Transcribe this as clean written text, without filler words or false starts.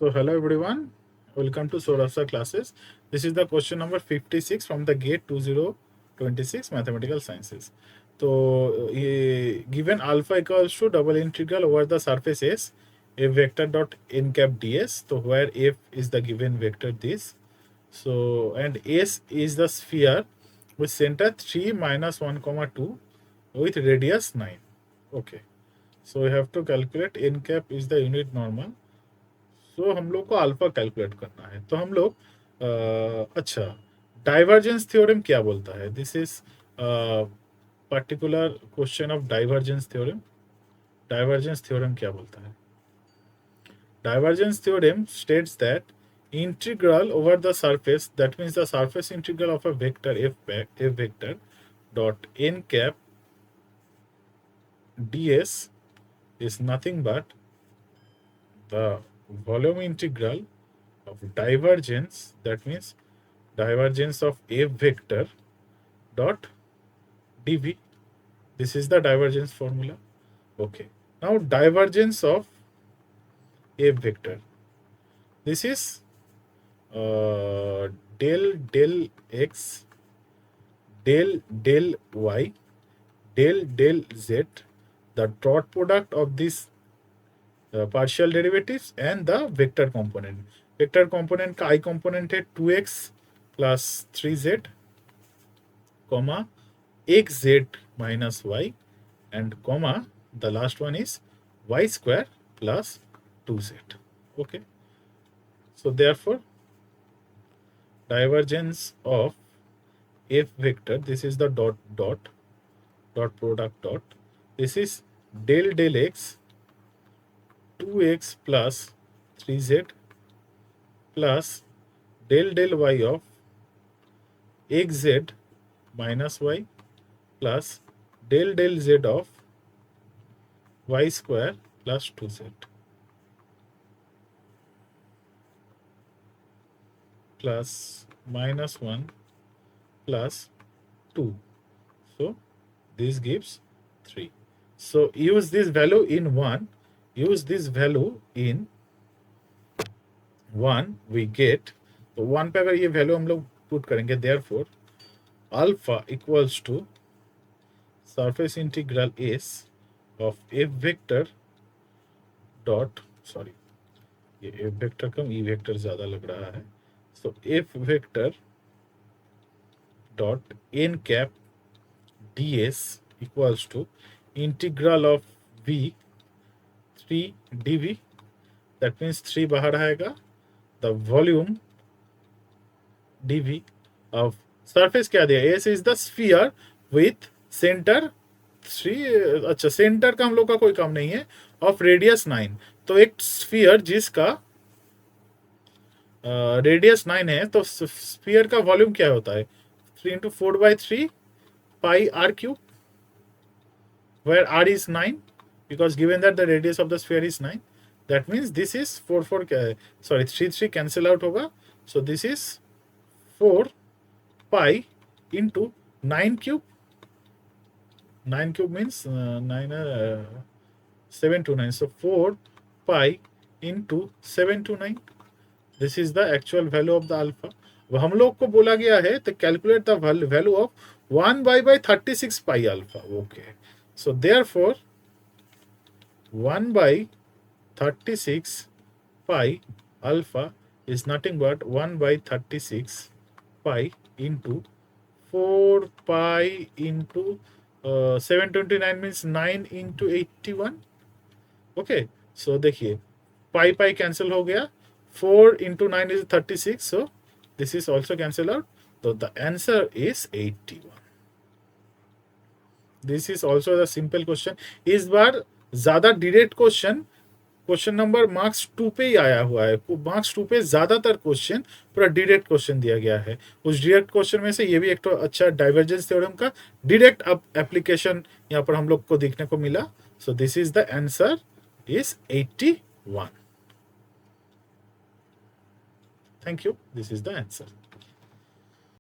So hello everyone, welcome to Sorasa classes. This is the question number 56 from the GATE 2026 Mathematical Sciences. So given alpha equals to double integral over the surface S, a vector dot n cap ds. So where f is the given vector this. So and S is the sphere with center 3 minus 1 comma 2 with radius 9. Okay. So we have to calculate n cap is the unit normal. तो हम लोग को alpha calculate करना है तो हम लोग अच्छा डाइवर्जेंस थ्योरम क्या बोलता है this is particular question of divergence theorem क्या बोलता है divergence theorem states that integral over the surface that means the surface integral of a vector F vector dot N cap ds is nothing but the volume integral of divergence, that means divergence of a vector dot dv. This is the divergence formula. Okay, now divergence of a vector, this is del x del y del z, the dot product of this partial derivatives and the vector component. Vector component का I component है 2x plus 3z, comma xz minus y, and comma the last one is y square plus 2z. Okay. So therefore, divergence of f vector, this is the dot product dot. This is del x 2x plus 3z plus del y of xz minus y plus del z of y square plus 2z plus minus 1 plus 2. So this gives 3. So use this value in 1. Use this value in 1, we get, तो 1 पे अगर ये value हम लोग put करेंगे, therefore alpha equals to surface integral s of f vector dot, sorry ये f vector कम e vector ज़्यादा लग रहा है, so f vector dot n cap ds equals to integral of v 3 dv, that means 3 बाहर आएगा, the volume dv of surface क्या दिया, s is the sphere with center 3, अच्छा सेंटर का हम लोग का कोई काम नहीं है, of radius 9. तो एक स्फीयर जिसका रेडियस 9 है, तो स्फीयर का वॉल्यूम क्या होता है 3 into 4/3 pi r cube, where r is 9 because given that the radius of the sphere is 9. That means this is 3 cancel out होगा, so this is 4 pi into 9 cube. 9 cube means 7 to 9, so 4 pi into 7 to 9. This is the actual value of the alpha. अब हम लोग को बोला गया है तो calculate the value of 1 by 36 pi alpha. Okay, so therefore 1 by 36 pi alpha is nothing but 1 by 36 pi into 4 pi into 729 means 9 into 81. Okay, so देखिए pi cancel हो गया, 4 into 9 is 36, so this is also cancel out, so the answer is 81. This is also the simple question. इस बार ज्यादा direct question number marks 2 पे ही आया हुआ है, marks 2 पे ज्यादातर क्वेश्चन पूरा डायरेक्ट क्वेश्चन दिया गया है. उस डायरेक्ट क्वेश्चन में से ये भी एक तो अच्छा डाइवर्जेंस थ्योरम का डायरेक्ट एप्लीकेशन यहाँ पर हम लोग को देखने को मिला. So this is the answer is 81. Thank you. This is the answer.